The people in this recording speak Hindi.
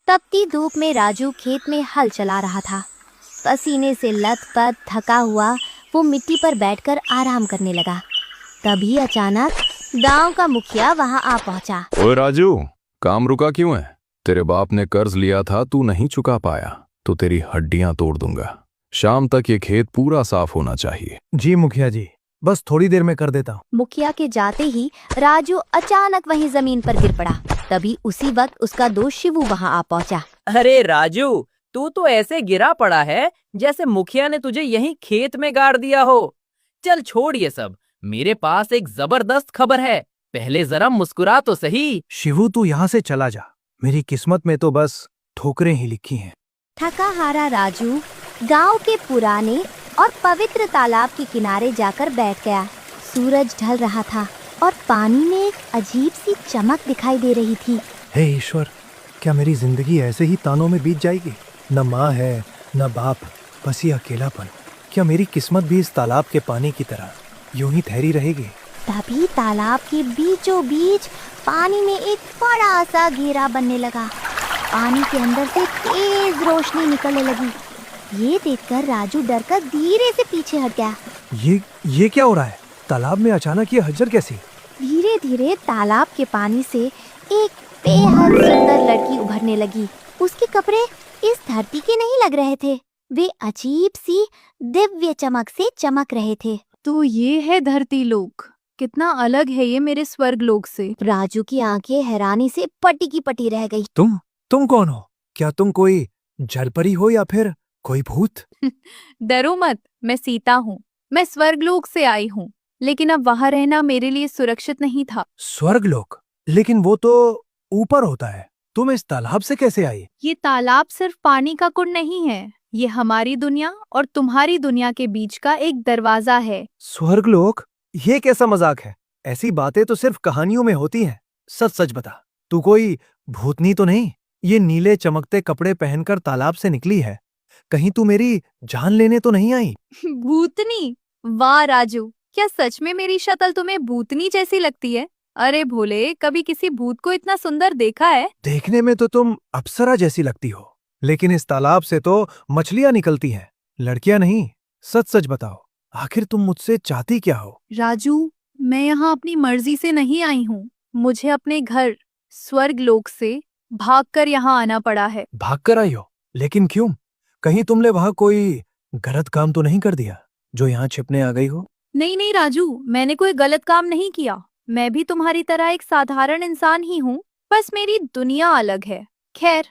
तपती धूप में राजू खेत में हल चला रहा था। पसीने से लथपथ थका हुआ वो मिट्टी पर बैठकर आराम करने लगा। तभी अचानक गांव का मुखिया वहां आ पहुंचा। ओए राजू, काम रुका क्यों है? तेरे बाप ने कर्ज लिया था, तू नहीं चुका पाया तो तेरी हड्डियां तोड़ दूंगा। शाम तक ये खेत पूरा साफ होना चाहिए। जी मुखिया जी, बस थोड़ी देर में कर देता हूँ। मुखिया के जाते ही राजू अचानक वहीं जमीन पर गिर पड़ा। तभी उसी वक्त उसका दोस्त शिवू वहां आ पहुंचा। अरे राजू, तू तो ऐसे गिरा पड़ा है जैसे मुखिया ने तुझे यहीं खेत में गाड़ दिया हो। चल छोड़ ये सब, मेरे पास एक जबरदस्त खबर है। पहले जरा मुस्कुरा तो सही। शिवू तू यहाँ से चला जा, मेरी किस्मत में तो बस ठोकरें ही लिखी हैं। थका हारा राजू गांव के पुराने और पवित्र तालाब के किनारे जाकर बैठ गया। सूरज ढल रहा था और पानी में एक अजीब सी चमक दिखाई दे रही थी। हे ईश्वर, क्या मेरी जिंदगी ऐसे ही तानों में बीत जाएगी? न माँ है न बाप, बस ये अकेलापन। क्या मेरी किस्मत भी इस तालाब के पानी की तरह यूं ही ठहरी रहेगी? तभी तालाब के बीचों बीच पानी में एक बड़ा सा घेरा बनने लगा। पानी के अंदर से तेज रोशनी निकलने लगी। ये देखकर राजू डरकर धीरे से पीछे हट गया। ये क्या हो रहा है? तालाब में अचानक ये हलचल कैसी? धीरे धीरे तालाब के पानी से एक बेहद सुंदर लड़की उभरने लगी। उसके कपड़े इस धरती के नहीं लग रहे थे, वे अजीब सी दिव्य चमक से चमक रहे थे। तो ये है धरती लोक, कितना अलग है ये मेरे स्वर्ग लोक से। राजू की आंखें हैरानी से पटी की पटी रह गई। तुम कौन हो? क्या तुम कोई जलपरी हो या फिर कोई भूत? डरो मत, मैं सीता हूँ। मैं स्वर्गलोक से आई हूँ, लेकिन अब वहाँ रहना मेरे लिए सुरक्षित नहीं था। स्वर्गलोक? लेकिन वो तो ऊपर होता है। तुम इस तालाब से कैसे आई? ये तालाब सिर्फ पानी का कुंड नहीं है, ये हमारी दुनिया और तुम्हारी दुनिया के बीच का एक दरवाजा है। स्वर्गलोक? ये कैसा मजाक है? ऐसी बातें तो सिर्फ कहानियों में होती हैं। सच सच बता, तू कोई भूतनी तो नहीं? ये नीले चमकते कपड़े पहनकर तालाब से निकली है, कहीं तू मेरी जान लेने तो नहीं आई? भूतनी? वाह राजू, क्या सच में मेरी शक्ल तुम्हें भूतनी जैसी लगती है? अरे भोले, कभी किसी भूत को इतना सुंदर देखा है? देखने में तो तुम अप्सरा जैसी लगती हो, लेकिन इस तालाब से तो मछलियां निकलती हैं, लड़कियां नहीं। सच सच बताओ, आखिर तुम मुझसे चाहती क्या हो? राजू, मैं यहाँ अपनी मर्जी से नहीं आई हूँ। मुझे अपने घर स्वर्ग लोक से भागकर यहाँ आना पड़ा है। भागकर आई हो? लेकिन क्यों? कहीं तुमने वहां कोई गलत काम तो नहीं कर दिया जो यहाँ छिपने आ गई हो? नहीं नहीं राजू, मैंने कोई गलत काम नहीं किया। मैं भी तुम्हारी तरह एक साधारण इंसान ही हूँ, बस मेरी दुनिया अलग है। खैर,